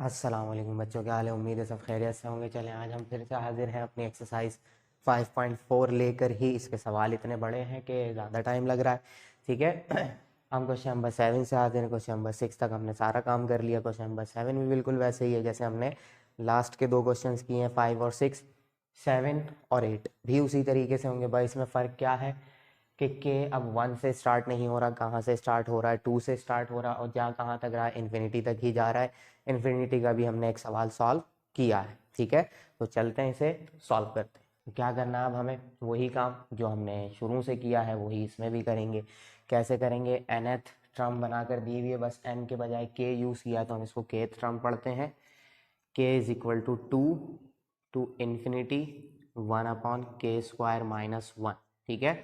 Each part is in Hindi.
अस्सलाम वालेकुम बच्चों, क्या हाल है। उम्मीद है सब खैरियत से होंगे। चलें आज हम फिर से हाजिर हैं अपनी एक्सरसाइज 5.4 लेकर ही। इसके सवाल इतने बड़े हैं कि ज़्यादा टाइम लग रहा है। ठीक है हम क्वेश्चन नंबर 7 से हाजिर हैं। क्वेश्चन नंबर 6 तक हमने सारा काम कर लिया। क्वेश्चन नंबर 7 भी बिल्कुल वैसे ही है जैसे हमने लास्ट के दो क्वेश्चन किए हैं, 5 और 6। 7 और 8 भी उसी तरीके से होंगे। भाई इसमें फ़र्क क्या है कि अब 1 से स्टार्ट नहीं हो रहा, कहाँ से स्टार्ट हो रहा है, 2 से स्टार्ट हो रहा है और जहाँ कहाँ तक रहा है, इन्फिनिटी तक ही जा रहा है। इन्फिनिटी का भी हमने एक सवाल सॉल्व किया है। ठीक है, तो चलते हैं इसे सॉल्व करते हैं। तो क्या करना है अब हमें, वही काम जो हमने शुरू से किया है वही इसमें भी करेंगे। कैसे करेंगे, nth टर्म बनाकर दी हुई है, बस n के बजाय k यूज़ किया तो हम इसको kth टर्म पढ़ते हैं। k is equal to 2 to infinity 1/k² - 1। ठीक है,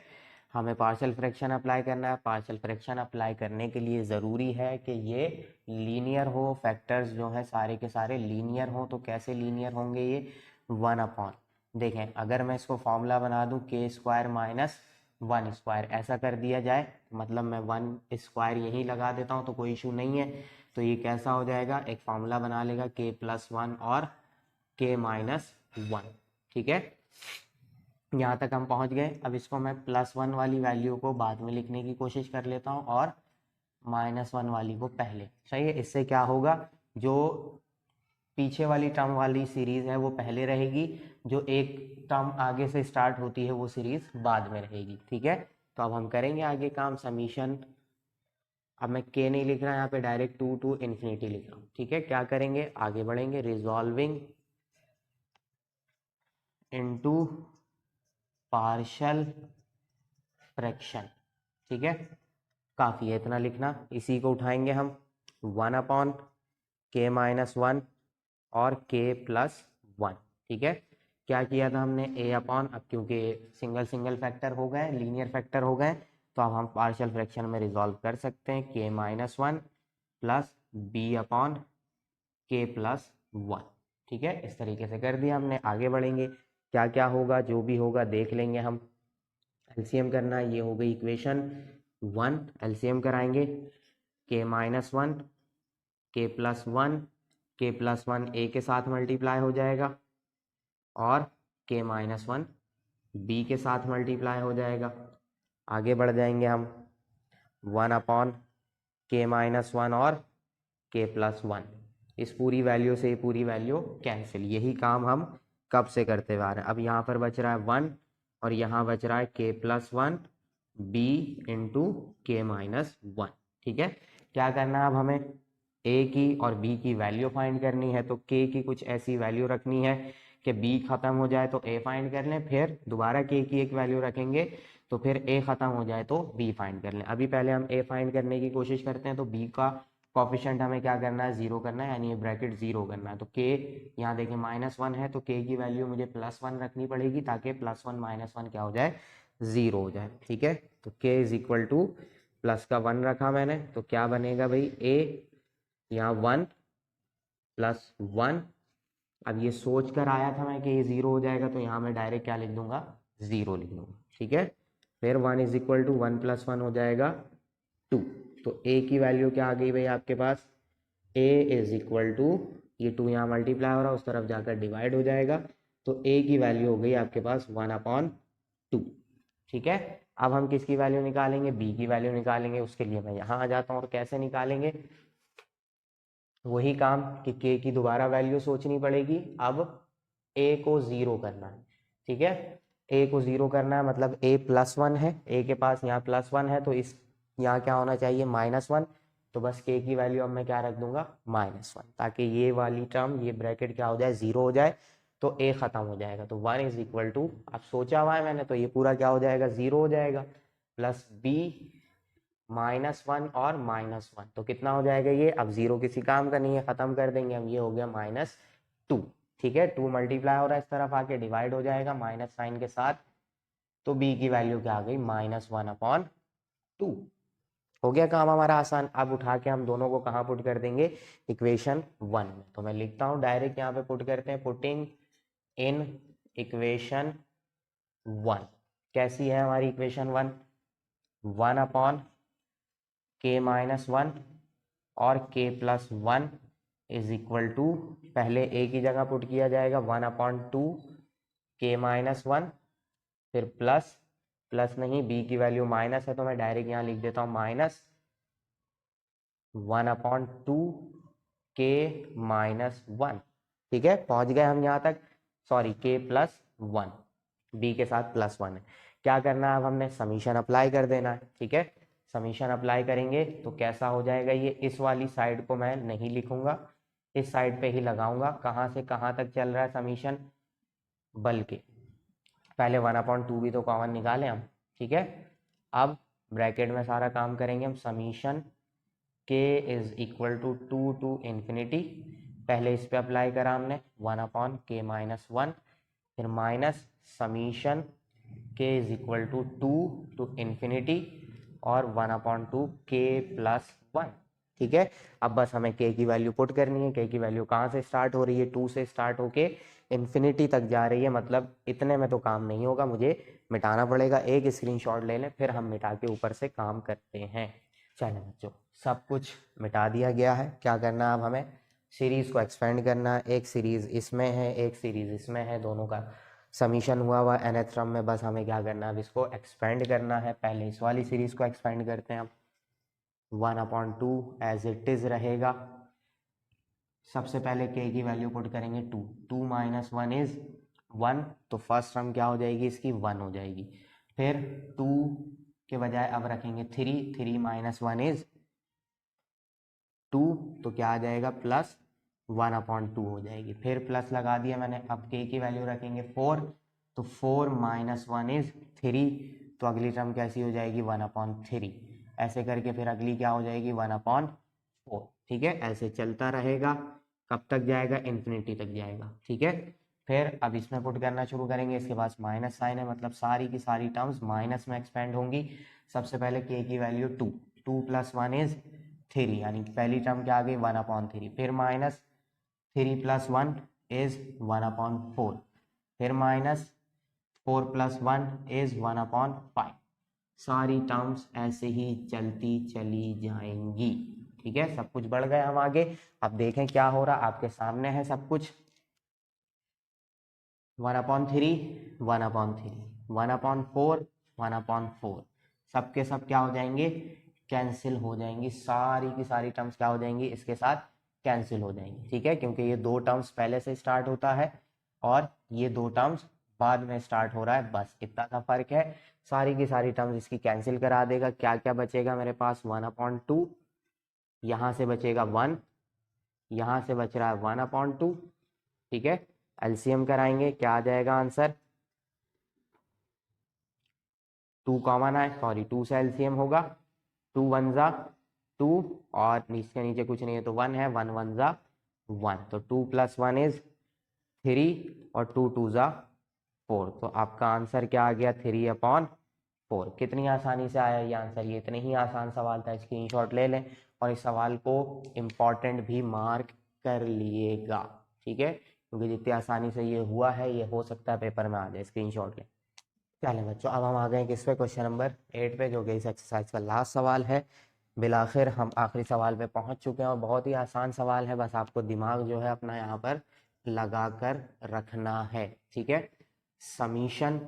हमें पार्शियल फ्रैक्शन अप्लाई करना है। पार्शियल फ्रैक्शन अप्लाई करने के लिए ज़रूरी है कि ये लीनियर हो, फैक्टर्स जो हैं सारे के सारे लीनियर हो। तो कैसे लीनियर होंगे ये, 1/, देखें अगर मैं इसको फॉर्मूला बना दूं k² - 1², ऐसा कर दिया जाए, मतलब मैं 1² यहीं लगा देता हूं तो कोई इशू नहीं है। तो ये कैसा हो जाएगा, एक फॉर्मूला बना लेगा k+1 और k-1। ठीक है, यहाँ तक हम पहुँच गए। अब इसको मैं +1 वाली वैल्यू को बाद में लिखने की कोशिश कर लेता हूँ और -1 वाली को पहले। सही है, इससे क्या होगा, जो पीछे वाली टर्म वाली सीरीज है वो पहले रहेगी, जो एक टर्म आगे से स्टार्ट होती है वो सीरीज बाद में रहेगी। ठीक है, तो अब हम करेंगे आगे काम, समीशन। अब मैं के नहीं लिख रहा यहाँ पे, डायरेक्ट 2 टू इन्फिनिटी लिख रहा हूँ। ठीक है, क्या करेंगे, आगे बढ़ेंगे, रिजॉल्विंग इनटू पार्शियल फ्रैक्शन। ठीक है, काफ़ी है इतना लिखना। इसी को उठाएंगे हम 1/k-1 और k+1। ठीक है, क्या किया था हमने, a/, अब क्योंकि सिंगल सिंगल फैक्टर हो गए, लीनियर फैक्टर हो गए, तो अब हम पार्शियल फ्रैक्शन में रिजॉल्व कर सकते हैं। k-1 plus b/k+1। ठीक है, इस तरीके से कर दिया हमने। आगे बढ़ेंगे, क्या क्या होगा, जो भी होगा देख लेंगे हम। एलसीएम करना, ये हो गई इक्वेशन 1। एलसीएम कराएंगे, k-1 k+1, k+1 a के साथ मल्टीप्लाई हो जाएगा और k-1 b के साथ मल्टीप्लाई हो जाएगा। आगे बढ़ जाएंगे हम, 1/k-1 और k+1, इस पूरी वैल्यू से ये पूरी वैल्यू कैंसिल। यही काम हम कब से करते हुए आ रहे हैं। अब यहाँ पर बच रहा है 1 और यहाँ बच रहा है k+1 b इंटू k-1। ठीक है, क्या करना है अब हमें, a की और b की वैल्यू फाइंड करनी है। तो k की कुछ ऐसी वैल्यू रखनी है कि b खत्म हो जाए तो a फाइंड कर लें, फिर दोबारा k की एक वैल्यू रखेंगे तो फिर a खत्म हो जाए तो b फाइंड कर लें। अभी पहले हम a फाइंड करने की कोशिश करते हैं, तो b का कॉफिशेंट हमें क्या करना है, 0 करना है, यानी ये ब्रैकेट 0 करना है। तो k यहाँ देखिए -1 है, तो k की वैल्यू मुझे +1 रखनी पड़ेगी ताकि +1 -1 क्या हो जाए, 0 हो जाए। ठीक है, तो k is equal two plus का 1 रखा मैंने, तो क्या बनेगा भाई, a यहाँ 1 + 1। अब ये सोच कर आया था मैं कि ये 0 हो जाएगा, तो यहाँ मैं डायरेक्ट क्या लिख दूंगा, 0 लिख दूंगा। ठीक है, फिर 1 इज इक्वल टू 1 + 1 हो जाएगा 2। तो a की वैल्यू क्या आ गई भाई आपके पास, a इज इक्वल टू, ये 2 यहाँ मल्टीप्लाई हो रहा है, उस तरफ जाकर डिवाइड हो जाएगा, तो a की वैल्यू हो गई आपके पास 1/2। ठीक है, अब हम किसकी वैल्यू निकालेंगे, b की वैल्यू निकालेंगे। उसके लिए मैं यहाँ आ जाता हूँ, और कैसे निकालेंगे, वही काम कि k की दोबारा वैल्यू सोचनी पड़ेगी। अब a को 0 करना है। ठीक है, a को 0 करना है, मतलब a +1 है, a के पास यहाँ +1 है, तो इस यहाँ क्या होना चाहिए, -1। तो बस k की वैल्यू अब मैं क्या रख दूंगा, -1, ताकि ये वाली टर्म, ये ब्रैकेट क्या हो जाए, 0 हो जाए, तो a खत्म हो जाएगा। तो 1 इज इक्वल टू, अब सोचा हुआ है मैंने, तो ये पूरा क्या हो जाएगा, 0 हो जाएगा, प्लस b -1 और -1, तो कितना हो जाएगा ये, अब 0 किसी काम का नहीं है, खत्म कर देंगे हम, ये हो गया -2। ठीक है, 2 मल्टीप्लाई हो रहा है, इस तरफ आके डिवाइड हो जाएगा माइनस साइन के साथ, तो b की वैल्यू क्या आ गई, -1/2। हो गया काम हमारा आसान। अब उठा के हम दोनों को कहाँ पुट कर देंगे, इक्वेशन 1 में। तो मैं लिखता हूँ डायरेक्ट, यहाँ पे पुट करते हैं, पुटिंग इन इक्वेशन 1। कैसी है हमारी इक्वेशन 1, 1/k-1 और k+1 इज इक्वल टू, पहले ए की जगह पुट किया जाएगा 1/2 के माइनस 1, फिर प्लस, प्लस नहीं बी की वैल्यू माइनस है तो मैं डायरेक्ट यहाँ लिख देता हूँ माइनस 1/2 के माइनस 1। ठीक है, पहुंच गए हम यहाँ तक। सॉरी, के प्लस 1, बी के साथ प्लस 1 है। क्या करना है अब हमने, समीशन अप्लाई कर देना है। ठीक है, समीशन अप्लाई करेंगे तो कैसा हो जाएगा ये, इस वाली साइड को मैं नहीं लिखूंगा, इस साइड पे ही लगाऊंगा। कहाँ से कहाँ तक चल रहा है समीशन, बल्कि पहले 1/2 भी तो कॉमन निकालें हम। ठीक है, अब ब्रैकेट में सारा काम करेंगे हम, समीशन के is equal to 2 to infinity, पहले इस पे अप्लाई करा हमने 1/k-1, फिर माइनस समीशन के is equal to 2 to infinity और 1/2 के प्लस 1। ठीक है, अब बस हमें के की वैल्यू पुट करनी है। के की वैल्यू कहाँ से स्टार्ट हो रही है, 2 से स्टार्ट होके इन्फिनिटी तक जा रही है, मतलब इतने में तो काम नहीं होगा, मुझे मिटाना पड़ेगा। एक स्क्रीनशॉट ले लें, फिर हम मिटा के ऊपर से काम करते हैं। चलो बच्चों, सब कुछ मिटा दिया गया है। क्या करना है अब हमें, सीरीज को एक्सपेंड करना है। एक सीरीज इसमें है, एक सीरीज इसमें है, दोनों का समीशन हुआ हुआ nth टर्म में। बस हमें क्या करना है, अब इसको एक्सपेंड करना है। पहले इस वाली सीरीज को एक्सपेंड करते हैं हम, 1/2 एज इट इज रहेगा। सबसे पहले k की वैल्यू पुट करेंगे 2, 2 माइनस 1 इज 1, तो फर्स्ट टर्म क्या हो जाएगी इसकी, 1 हो जाएगी। फिर 2 के बजाय अब रखेंगे 3, 3 माइनस 1 इज 2, तो क्या आ जाएगा, प्लस 1/2 हो जाएगी। फिर प्लस लगा दिया मैंने। अब k की वैल्यू रखेंगे 4, तो 4 माइनस 1 इज 3, तो अगली टर्म कैसी हो जाएगी, 1/3। ऐसे करके फिर अगली क्या हो जाएगी, 1/4। ठीक है, ऐसे चलता रहेगा। कब तक जाएगा, इन्फिनिटी तक जाएगा। ठीक है, फिर अब इसमें पुट करना शुरू करेंगे। इसके पास माइनस साइन है, मतलब सारी की सारी टर्म्स माइनस में एक्सपेंड होंगी। सबसे पहले k की वैल्यू 2, 2 प्लस 1 इज 3, यानी पहली टर्म क्या आ गई, 1/3। फिर माइनस 3 प्लस 1 इज 1/4, फिर माइनस 4 प्लस 1 इज 1/5। सारी टर्म्स ऐसे ही चलती चली जाएंगी। ठीक है, सब कुछ बढ़ गए हम आगे। अब देखें क्या हो रहा, आपके सामने है सब कुछ। 1/3, 1/3, 1/4, 1/4, सबके सब क्या हो जाएंगे, कैंसिल हो जाएंगी। सारी की सारी टर्म्स क्या हो जाएंगी, इसके साथ कैंसिल हो जाएंगी। ठीक है, क्योंकि ये दो टर्म्स पहले से स्टार्ट होता है और ये दो टर्म्स बाद में स्टार्ट हो रहा है, बस इतना सा फर्क है। सारी की सारी टर्म्स इसकी कैंसिल करा देगा। क्या क्या बचेगा मेरे पास, 1/2, यहाँ से बचेगा 1, यहाँ से बच रहा है 1/2। ठीक है, एलसीएम कराएंगे, क्या आ जाएगा आंसर, 2 कॉमन है, सॉरी 2 से एलसीएम होगा, 2 1 जा 2 और नीचे नीचे कुछ नहीं है तो 1 है, 1 1 जा 1, तो 2 प्लस 1 इज 3 और 2 2 जा 4, तो आपका आंसर क्या आ गया, 3/4। कितनी आसानी से आया ये आंसर, ये इतने ही आसान सवाल था। स्क्रीनशॉट ले लें और इस सवाल को इम्पॉर्टेंट भी मार्क कर लिएगा। ठीक है, क्योंकि जितनी आसानी से ये हुआ है, ये हो सकता है पेपर में आ जाए। स्क्रीनशॉट लें। चलें बच्चों, अब हम आ गए किस पे, क्वेश्चन नंबर 8 पे, जो कि इस एक्सरसाइज का लास्ट सवाल है। बिलाखिर हम आखिरी सवाल पे पहुंच चुके हैं और बहुत ही आसान सवाल है। बस आपको दिमाग जो है अपना यहाँ पर लगा कर रखना है। ठीक है, summation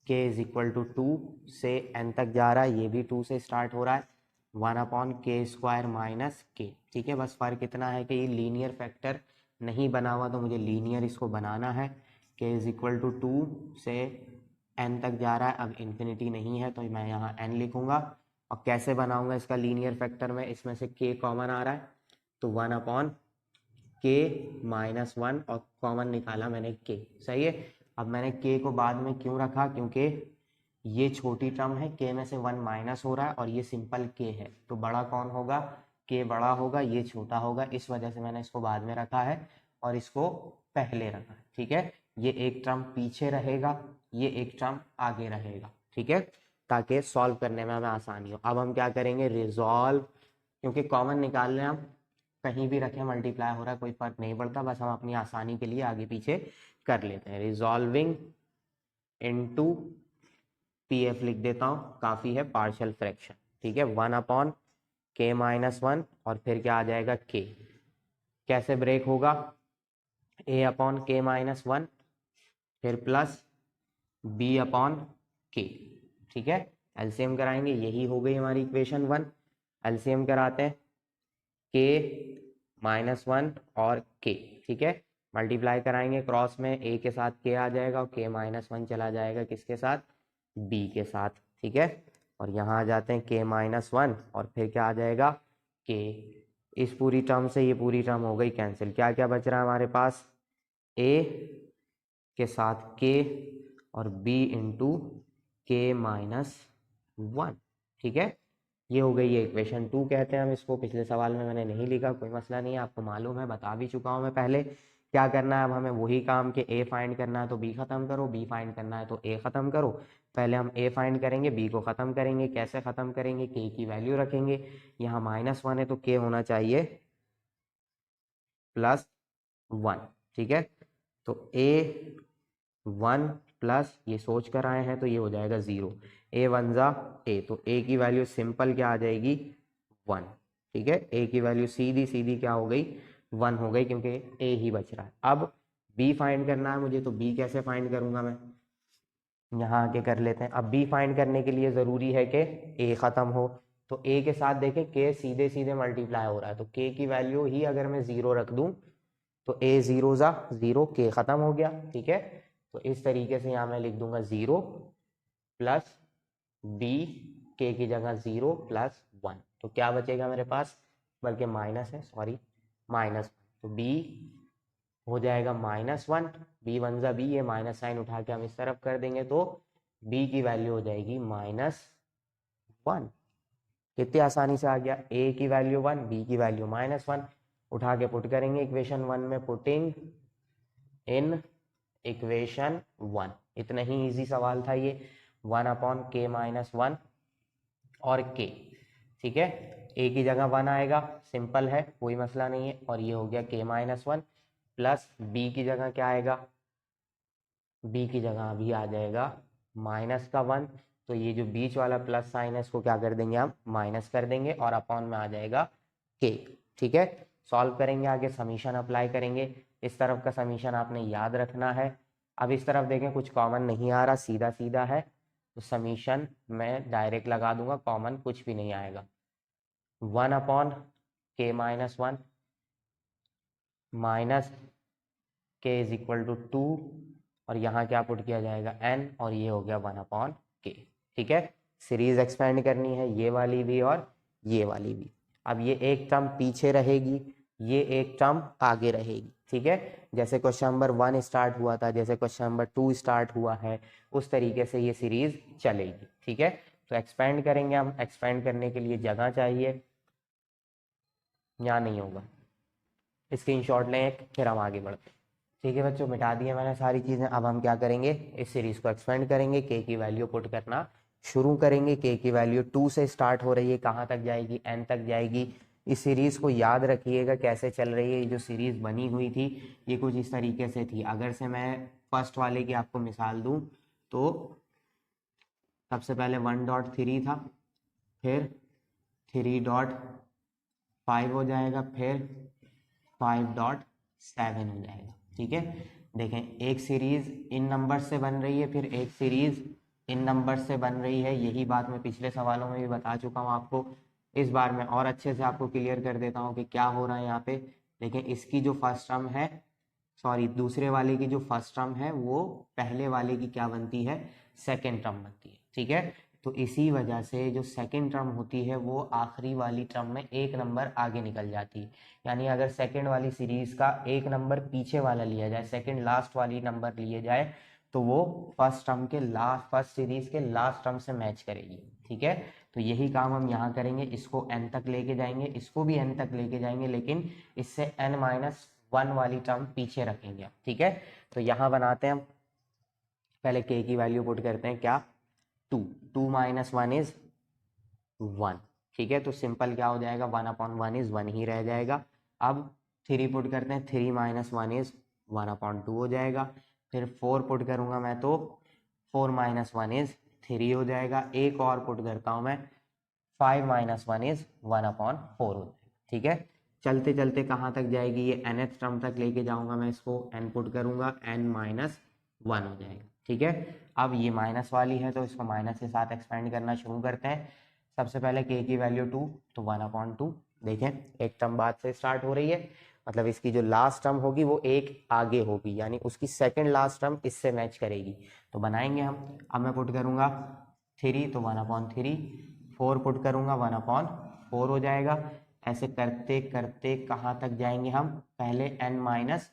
k is equal to 2 से n तक जा रहा है, ये भी 2 से स्टार्ट हो रहा है, 1/k² माइनस k। ठीक है, बस फर्क इतना है कि ये लीनियर फैक्टर नहीं बना हुआ, तो मुझे लीनियर इसको बनाना है। k इज इक्वल टू 2 से n तक जा रहा है, अब इन्फिनिटी नहीं है तो मैं यहाँ n लिखूंगा। और कैसे बनाऊंगा इसका लीनियर फैक्टर में, इसमें से k कॉमन आ रहा है तो 1/k-1 और कॉमन निकाला मैंने k। सही है, अब मैंने k को बाद में क्यों रखा, क्योंकि ये छोटी टर्म है, k में से 1 माइनस हो रहा है और ये सिंपल k है, तो बड़ा कौन होगा, k बड़ा होगा, ये छोटा होगा, इस वजह से मैंने इसको बाद में रखा है और इसको पहले रखा है। ठीक है, ये एक टर्म पीछे रहेगा, ये एक टर्म आगे रहेगा। ठीक है, ताकि सॉल्व करने में हमें आसानी हो। अब हम क्या करेंगे, रिजॉल्व, क्योंकि कॉमन निकाल रहे हैं हम, कहीं भी रखें मल्टीप्लाई हो रहा है कोई फर्क नहीं पड़ता, बस हम अपनी आसानी के लिए आगे पीछे कर लेते हैं। रिजॉल्विंग इनटू पीएफ लिख देता हूँ, काफी है, पार्शियल फ्रैक्शन। ठीक है, 1/k-1 और फिर क्या आ जाएगा k। कैसे ब्रेक होगा, a अपॉन के माइनस वन फिर प्लस b अपॉन के, ठीक है। एलसीएम कराएंगे, यही हो गई हमारी इक्वेशन 1। एलसीएम कराते हैं k माइनस वन और k, ठीक है। मल्टीप्लाई कराएंगे क्रॉस में, a के साथ k आ जाएगा और k माइनस वन चला जाएगा किसके साथ, b के साथ, ठीक है। और यहाँ आ जाते हैं k माइनस वन और फिर क्या आ जाएगा k। इस पूरी टर्म से ये पूरी टर्म हो गई कैंसिल। क्या क्या बच रहा है हमारे पास, a के साथ k और b इंटू के माइनस वन, ठीक है। ये हो गई, ये इक्वेशन 2 कहते हैं हम इसको। पिछले सवाल में मैंने नहीं लिखा, कोई मसला नहीं है, आपको मालूम है, बता भी चुका हूँ मैं पहले। क्या करना है अब हमें, वही काम कि a फाइंड करना है तो b खत्म करो, b फाइंड करना है तो a खत्म करो। पहले हम a फाइंड करेंगे, b को खत्म करेंगे। कैसे खत्म करेंगे, k की वैल्यू रखेंगे। यहाँ -1 है तो k होना चाहिए +1, ठीक है। तो a1 प्लस ये सोच कर आए हैं तो ये हो जाएगा 0। a वन जा a, तो a की वैल्यू सिंपल क्या आ जाएगी 1, ठीक है। a की वैल्यू सीधी सीधी क्या हो गई 1 हो गई, क्योंकि a ही बच रहा है। अब b फाइंड करना है मुझे, तो b कैसे फाइंड करूंगा मैं, यहाँ आके कर लेते हैं। अब b फाइंड करने के लिए जरूरी है कि a खत्म हो, तो a के साथ देखें k सीधे सीधे मल्टीप्लाई हो रहा है, तो k की वैल्यू ही अगर मैं 0 रख दूं तो a 0 जा 0, k खत्म हो गया, ठीक है। तो इस तरीके से यहाँ मैं लिख दूंगा 0 प्लस b, k की जगह 0 प्लस 1, तो क्या बचेगा मेरे पास, बल्कि माइनस है, सॉरी माइनस, तो b हो जाएगा -1, b वन जा b, ये माइनस साइन उठा के हम इस तरफ कर देंगे तो b की वैल्यू हो जाएगी -1। कितनी आसानी से आ गया, a की वैल्यू 1, b की वैल्यू -1, उठा के पुट करेंगे इक्वेशन 1 में, पुटिंग इन इक्वेशन 1। इतना ही इजी सवाल था ये, 1 अपॉन के माइनस वन और k, ठीक है। a की जगह 1 आएगा, सिंपल है, कोई मसला नहीं है, और ये हो गया k minus one plus b की जगह क्या आएगा, b की जगह अभी आ जाएगा -1, तो ये जो बीच वाला प्लस साइन है इसको क्या कर देंगे हम माइनस कर देंगे, और अपॉन में आ जाएगा k, ठीक है। सॉल्व करेंगे, आगे समीशन अप्लाई करेंगे। इस तरफ का समीशन आपने याद रखना है। अब इस तरफ देखें कुछ कॉमन नहीं आ रहा, सीधा सीधा है, तो समीशन मैं डायरेक्ट लगा दूंगा, कॉमन कुछ भी नहीं आएगा। 1 अपॉन के माइनस वन माइनस के इज इक्वल टू 2, और यहाँ क्या पुट किया जाएगा n, और ये हो गया 1 अपॉन के, ठीक है। सीरीज एक्सपेंड करनी है, ये वाली भी और ये वाली भी। अब ये एक टर्म पीछे रहेगी, ये एक टर्म आगे रहेगी, ठीक है। जैसे क्वेश्चन नंबर 1 स्टार्ट हुआ था, जैसे क्वेश्चन नंबर 2 स्टार्ट हुआ है, उस तरीके से ये सीरीज चलेगी, ठीक है। तो एक्सपेंड करेंगे हम, एक्सपेंड करने के लिए जगह चाहिए, यहाँ नहीं होगा, स्क्रीनशॉट लें एक, फिर हम आगे बढ़ते हैं। ठीक है बच्चों, मिटा दिए मैंने सारी चीज़ें। अब हम क्या करेंगे, इस सीरीज को एक्सपेंड करेंगे, के की वैल्यू पुट करना शुरू करेंगे। के की वैल्यू 2 से स्टार्ट हो रही है, कहाँ तक जाएगी, n तक जाएगी। इस सीरीज को याद रखिएगा कैसे चल रही है। ये जो सीरीज बनी हुई थी ये कुछ इस तरीके से थी। अगर से मैं फर्स्ट वाले की आपको मिसाल दूं तो सबसे पहले 1.3 था, फिर 3.5 हो जाएगा, फिर 5.7 हो जाएगा, ठीक है। देखें, एक सीरीज इन नंबर से बन रही है, फिर एक सीरीज इन नंबर से बन रही है। यही बात मैं पिछले सवालों में भी बता चुका हूँ आपको। इस बार मैं और अच्छे से आपको क्लियर कर देता हूँ कि क्या हो रहा है यहाँ पे। देखें, इसकी जो फर्स्ट टर्म है, सॉरी दूसरे वाले की जो फर्स्ट टर्म है वो पहले वाले की क्या बनती है, सेकेंड टर्म बनती है, ठीक है। तो इसी वजह से जो सेकेंड टर्म होती है वो आखिरी वाली टर्म में एक नंबर आगे निकल जाती है। यानी अगर सेकेंड वाली सीरीज का एक नंबर पीछे वाला लिया जाए, सेकेंड लास्ट वाली नंबर लिए जाए, तो वो फर्स्ट टर्म के लास्ट, फर्स्ट सीरीज के लास्ट टर्म से मैच करेगी, ठीक है। तो यही काम हम यहाँ करेंगे, इसको n तक लेके जाएंगे, इसको भी n तक लेके जाएंगे, लेकिन इससे n-1 वाली टर्म पीछे रखेंगे, ठीक है। तो यहाँ बनाते हैं हम, पहले k की वैल्यू पुट करते हैं, क्या 2, 2 - 1 इज 1, ठीक है। तो सिंपल क्या हो जाएगा, 1 अपॉन 1 इज 1 ही रह जाएगा। अब 3 पुट करते हैं, 3 - 1 इज 1 अपॉन 2 हो जाएगा। फिर 4 पुट करूंगा मैं तो 4 - 1 इज 3 हो जाएगा। एक और पुट करता हूं मैं, 5 - 1 इज 1 अपॉन 4 हो जाएगा, ठीक है। चलते चलते कहाँ तक जाएगी, ये nth टर्म तक लेके जाऊंगा मैं इसको, n पुट करूंगा, n माइनस 1 हो जाएगा। ठीक है, अब ये माइनस वाली है तो इसको माइनस के साथ एक्सपेंड करना शुरू करते हैं। सबसे पहले k की वैल्यू 2, तो 1/2। देखें एक टर्म बाद से स्टार्ट हो रही है, मतलब इसकी जो लास्ट टर्म होगी वो एक आगे होगी, यानी उसकी सेकंड लास्ट टर्म इससे मैच करेगी, तो बनाएंगे हम। अब मैं पुट करूंगा 3, तो 1/3, 4 पुट करूंगा 1/4 हो जाएगा। ऐसे करते करते कहाँ तक जाएंगे हम, पहले n माइनस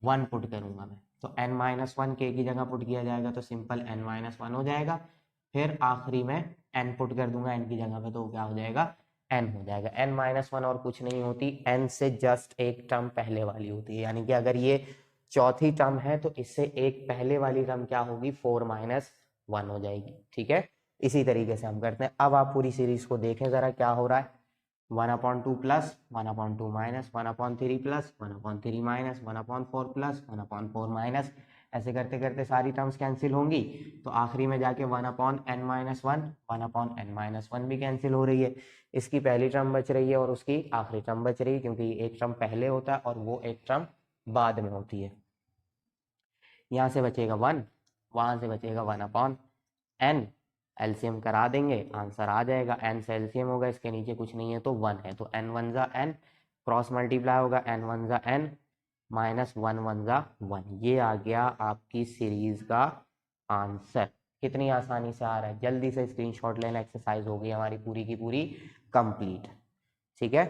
1 पुट करूंगा मैं, तो n माइनस 1 k की जगह पुट किया जाएगा तो सिंपल n माइनस 1 हो जाएगा। फिर आखिरी में n पुट कर दूंगा n की जगह पे, तो क्या हो जाएगा, n हो जाएगा। n माइनस 1 और कुछ नहीं होती, n से जस्ट एक टर्म पहले वाली होती है, यानी कि अगर ये चौथी टर्म है तो इससे एक पहले वाली टर्म क्या होगी, 4 माइनस 1 हो जाएगी। ठीक है, इसी तरीके से हम करते हैं। अब आप पूरी सीरीज को देखें जरा क्या हो रहा है, 1/2 plus 1/2 minus 1/3 plus 1/3 minus 1/4 plus 1/4 minus, ऐसे करते करते सारी टर्म्स कैंसिल होंगी, तो आखिरी में जाके 1/n माइनस 1 1/n माइनस 1 भी कैंसिल हो रही है। इसकी पहली टर्म बच रही है और उसकी आखिरी टर्म बच रही है, क्योंकि एक टर्म पहले होता है और वो एक टर्म बाद में होती है। यहाँ से बचेगा 1, वहाँ से बचेगा 1/n, एलसीएम करा देंगे, आंसर आ जाएगा। n से एलसीएम होगा, इसके नीचे कुछ नहीं है तो 1 है, तो n 1 जा n, क्रॉस मल्टीप्लाई होगा, n 1 जा n माइनस 1 1 जा 1। ये आ गया आपकी सीरीज का आंसर। कितनी आसानी से आ रहा है, जल्दी से स्क्रीनशॉट लेना, एक्सरसाइज हो गई हमारी पूरी की पूरी कंप्लीट। ठीक है,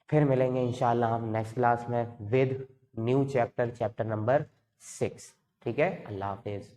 फिर मिलेंगे इंशाल्लाह हम नेक्स्ट क्लास में with new chapter, chapter number 6। ठीक है, अल्लाह हाफिज।